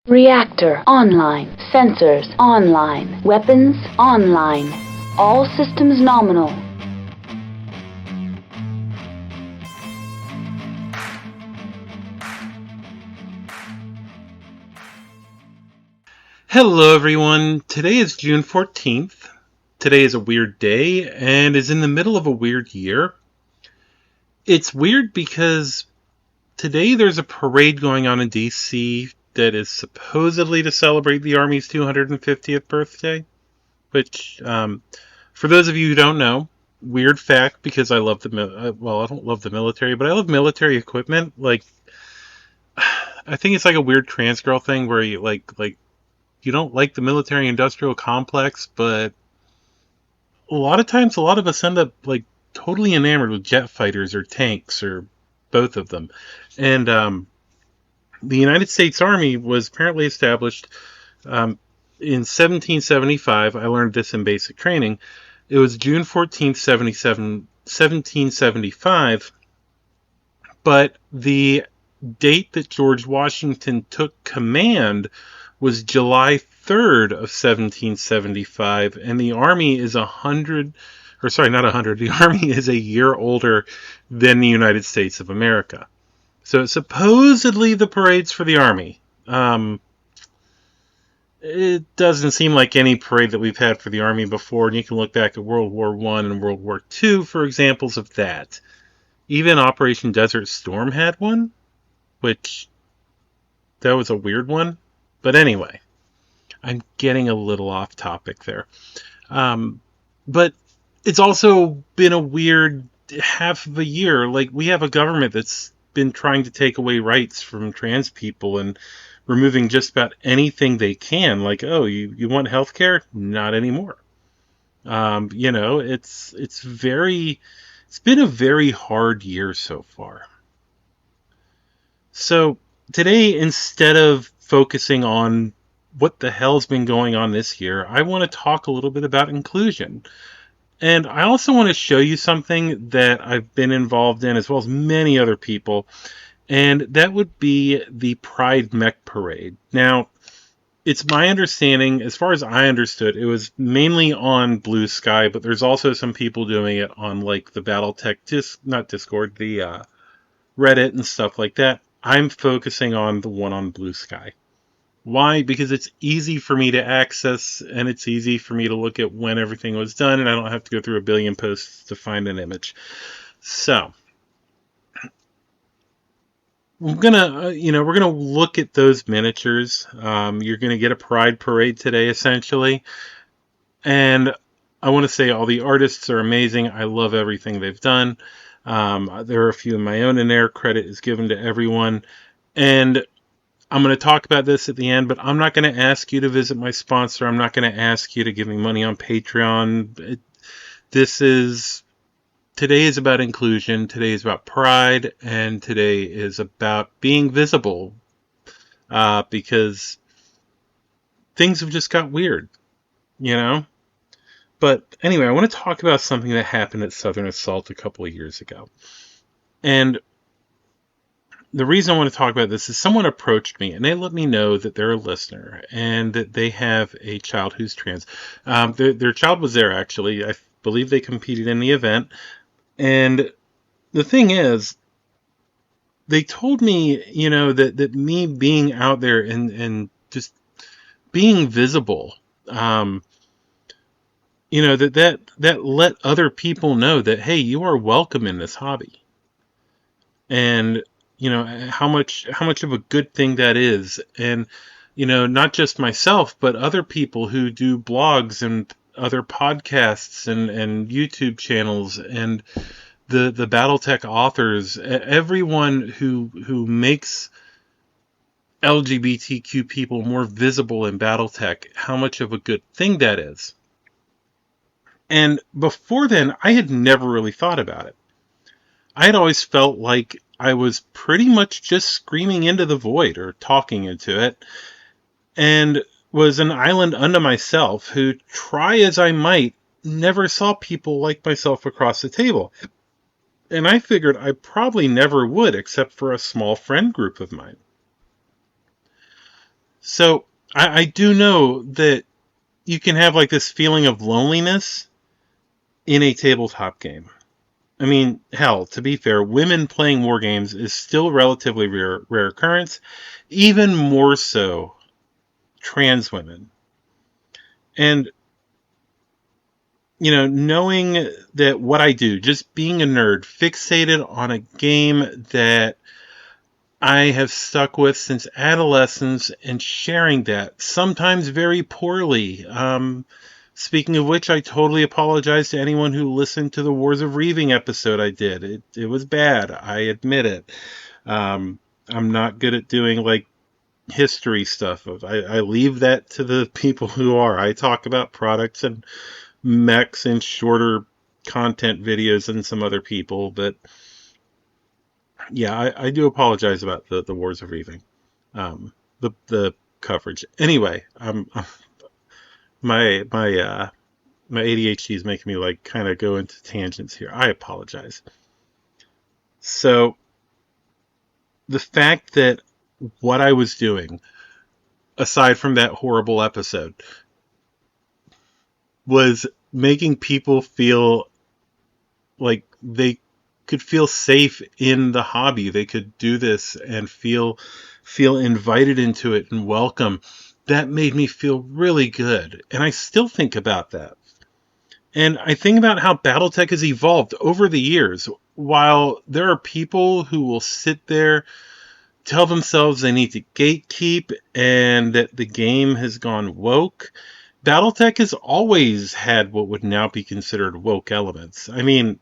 Reactor online. Sensors online. Weapons online. All systems nominal. Hello everyone, today is June 14th. Today is a weird day and is in the middle of a weird year. It's weird because today there's a parade going on in DC that is supposedly to celebrate the Army's 250th birthday, which, for those of you who don't know, weird fact because I love I don't love the military, but I love military equipment. Like, I think it's like a weird trans girl thing where you you don't like the military industrial complex, but a lot of times a lot of us end up like totally enamored with jet fighters or tanks or both of them. And the United States Army was apparently established in 1775. I learned this in basic training. It was June 14th, 1775. But the date that George Washington took command was July 3rd of 1775, and the Army is the Army is a year older than the United States of America. So supposedly the parade's for the Army. It doesn't seem like any parade that we've had for the Army before, and you can look back at World War I and World War II for examples of that. Even Operation Desert Storm had one, which, that was a weird one. But anyway, I'm getting a little off topic there. But it's also been a weird half of a year. Like, we have a government that's been trying to take away rights from trans people and removing just about anything they can. Like, oh, you want health care? Not anymore. It's been a very hard year so far. So today, instead of focusing on what the hell's been going on this year, I want to talk a little bit about inclusion. And I also want to show you something that I've been involved in, as well as many other people, and that would be the Pride Mech Parade. Now, it's my understanding, as far as I understood, it was mainly on Bluesky, but there's also some people doing it on like the Battletech, not Discord, the Reddit and stuff like that. I'm focusing on the one on Bluesky. Why? Because it's easy for me to access, and it's easy for me to look at when everything was done, and I don't have to go through a billion posts to find an image. So, we're gonna look at those miniatures. You're gonna get a pride parade today, essentially, and I want to say all the artists are amazing. I love everything they've done. There are a few of my own in there. Credit is given to everyone. And I'm going to talk about this at the end, but I'm not going to ask you to visit my sponsor. I'm not going to ask you to give me money on Patreon. Today is about inclusion. Today is about pride. And today is about being visible. Because things have just got weird, But anyway, I want to talk about something that happened at Southern Assault a couple of years ago. And the reason I want to talk about this is someone approached me and they let me know that they're a listener and that they have a child who's trans. Their child was there, actually. I believe they competed in the event. And the thing is, they told me, that me being out there and just being visible, that let other people know that, hey, you are welcome in this hobby. And, how much of a good thing that is. And, not just myself, but other people who do blogs and other podcasts and YouTube channels and the Battletech authors, everyone who makes LGBTQ people more visible in Battletech, how much of a good thing that is. And before then, I had never really thought about it. I had always felt like I was pretty much just screaming into the void or talking into it, and was an island unto myself who, try as I might, never saw people like myself across the table. And I figured I probably never would, except for a small friend group of mine. So I do know that you can have like this feeling of loneliness in a tabletop game. I mean, hell, to be fair, women playing war games is still a relatively rare occurrence, even more so trans women. And, knowing that what I do, just being a nerd, fixated on a game that I have stuck with since adolescence and sharing that, sometimes very poorly. Speaking of which, I totally apologize to anyone who listened to the Wars of Reaving episode I did. It was bad. I admit it. I'm not good at doing like history stuff. I leave that to the people who are. I talk about products and mechs and shorter content videos than some other people, but yeah, I do apologize about the Wars of Reaving, the coverage. Anyway, my my ADHD is making me like kind of go into tangents here. I apologize. So the fact that what I was doing, aside from that horrible episode, was making people feel like they could feel safe in the hobby. They could do this and feel invited into it and welcome. That made me feel really good. And I still think about that. And I think about how Battletech has evolved over the years. While there are people who will sit there, tell themselves they need to gatekeep and that the game has gone woke, Battletech has always had what would now be considered woke elements. I mean,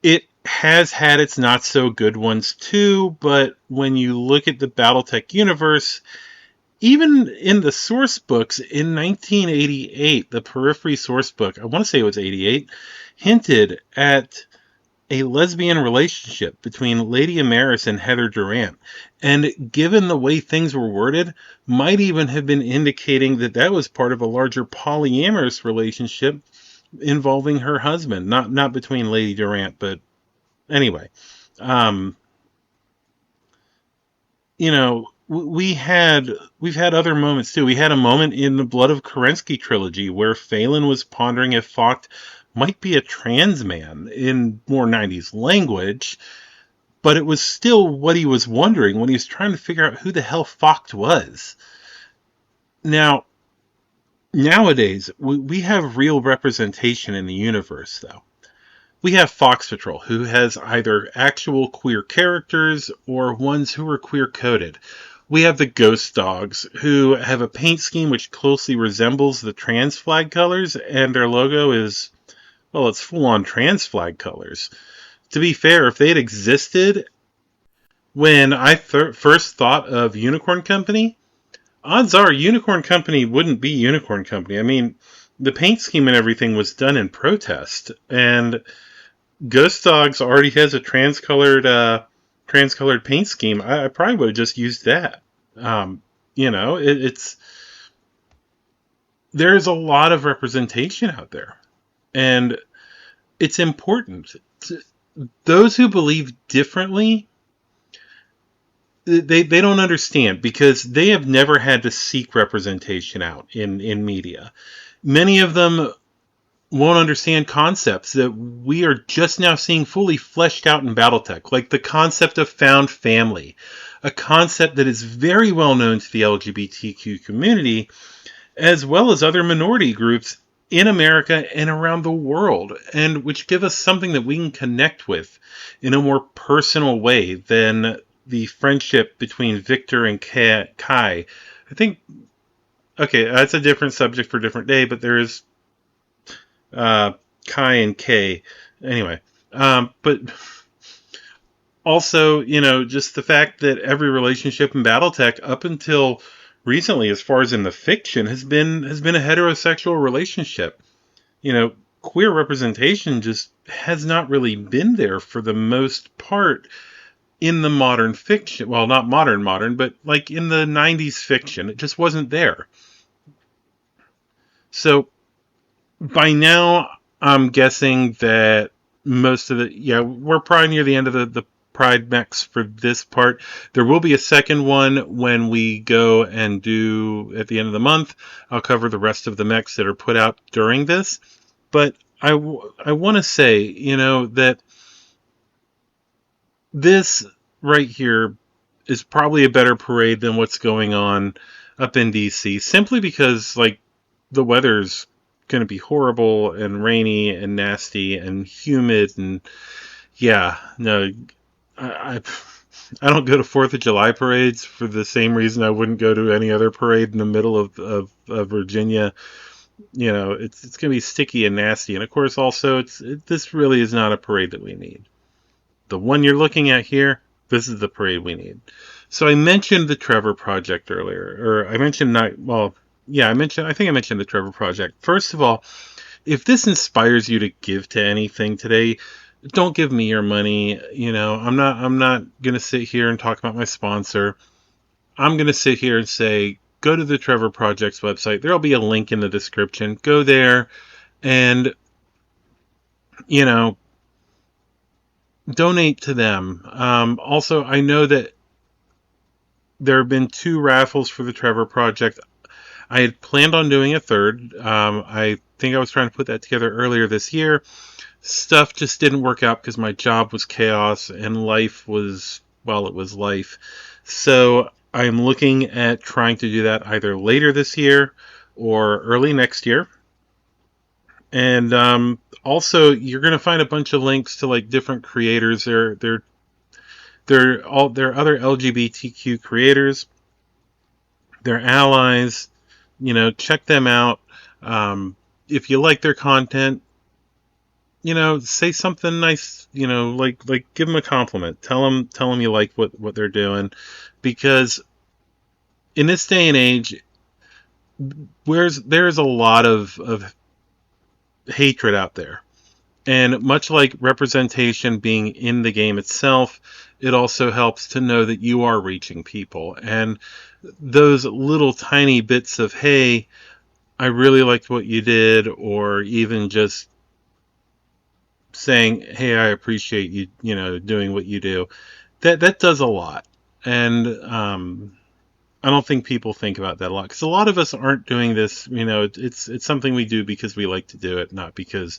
it has had its not so good ones too, but when you look at the Battletech universe, even in the source books in 1988, the Periphery source book, I want to say it was 88, hinted at a lesbian relationship between Lady Amaris and Heather Durant. And given the way things were worded, might even have been indicating that that was part of a larger polyamorous relationship involving her husband, not between Lady Durant, but anyway. We've had other moments too. We had a moment in the Blood of Kerensky trilogy where Phelan was pondering if Vogt might be a trans man in more 90s language, but it was still what he was wondering when he was trying to figure out who the hell Vogt was. Now, nowadays, we have real representation in the universe, though. We have Fox Patrol, who has either actual queer characters or ones who are queer-coded. We have the Ghost Dogs, who have a paint scheme which closely resembles the trans flag colors, and their logo is, well, it's full-on trans flag colors. To be fair, if they had existed when I first thought of Unicorn Company, odds are Unicorn Company wouldn't be Unicorn Company. I mean, the paint scheme and everything was done in protest, and Ghost Dogs already has a trans-colored paint scheme. I probably would have just used that. There's a lot of representation out there, and it's important. Those who believe differently, they don't understand because they have never had to seek representation out in media. Many of them won't understand concepts that we are just now seeing fully fleshed out in Battletech, like the concept of found family, a concept that is very well known to the LGBTQ community, as well as other minority groups in America and around the world, and which give us something that we can connect with in a more personal way than the friendship between Victor and Kai. I think, okay, that's a different subject for a different day, but there is Kai and K. Anyway, but also, just the fact that every relationship in Battletech up until recently, as far as in the fiction, has been a heterosexual relationship. Queer representation just has not really been there for the most part in the modern fiction. Well, not modern, but like in the 90s fiction, it just wasn't there. So by now, I'm guessing that most of we're probably near the end of the Pride mechs for this part. There will be a second one when we go and do, at the end of the month, I'll cover the rest of the mechs that are put out during this. But I want to say, that this right here is probably a better parade than what's going on up in DC, simply because, the weather's going to be horrible and rainy and nasty and humid, and yeah, no, I don't go to 4th of July parades for the same reason I wouldn't go to any other parade in the middle of Virginia. It's going to be sticky and nasty, and of course also this really is not a parade that we need. The one you're looking at here, this is the parade we need. So I mentioned the Trevor Project earlier, or I mentioned I think I mentioned the Trevor Project. First of all, if this inspires you to give to anything today, don't give me your money. I'm not going to sit here and talk about my sponsor. I'm going to sit here and say, go to the Trevor Project's website. There'll be a link in the description. Go there and, donate to them. Also, I know that there have been 2 raffles for the Trevor Project. I had planned on doing a third. I think I was trying to put that together earlier this year. Stuff just didn't work out because my job was chaos and life was, it was life. So I'm looking at trying to do that either later this year or early next year. And also, you're going to find a bunch of links to different creators. They're other LGBTQ creators. They're allies. Check them out. If you like their content, say something nice. Give them a compliment. Tell them you like what they're doing, because in this day and age, there's a lot of hatred out there. And much like representation being in the game itself, it also helps to know that you are reaching people. And those little tiny bits of, hey, I really liked what you did, or even just saying, hey, I appreciate you, doing what you do, that does a lot. And I don't think people think about that a lot, because a lot of us aren't doing this. It's something we do because we like to do it, not because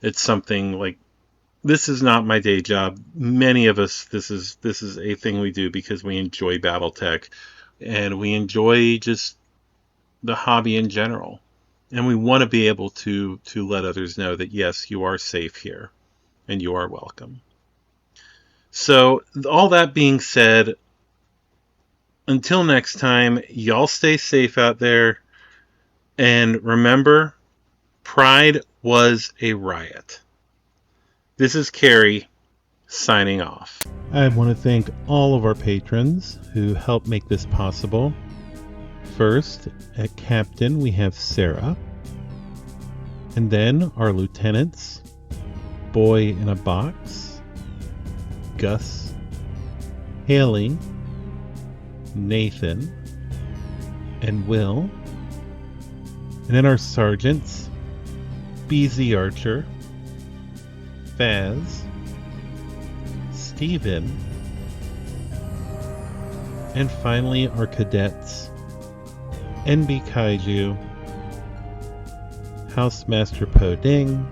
it's something this is not my day job. Many of us, this is a thing we do because we enjoy Battletech and we enjoy just the hobby in general. And we want to be able to let others know that, yes, you are safe here and you are welcome. So all that being said, until next time, y'all stay safe out there. And remember, Pride was a riot. This is Carrie, signing off. I want to thank all of our patrons who helped make this possible. First, at Captain, we have Sarah. And then our lieutenants, Boy in a Box, Gus, Haley, Nathan, and Will. And then our sergeants, BZ Archer, Faz, Steven, and finally our cadets, NB Kaiju, Housemaster Poding,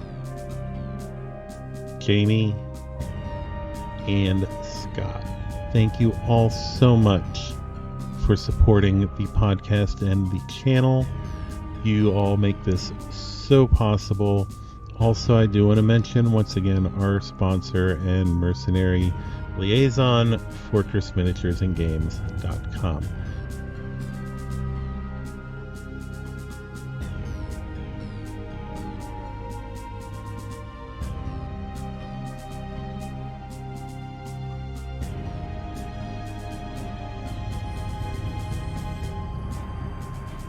Jamie, and Scott. Thank you all so much for supporting the podcast and the channel. You all make this so possible. Also, I do want to mention once again our sponsor and mercenary liaison, FortressMiniaturesAndGames.com.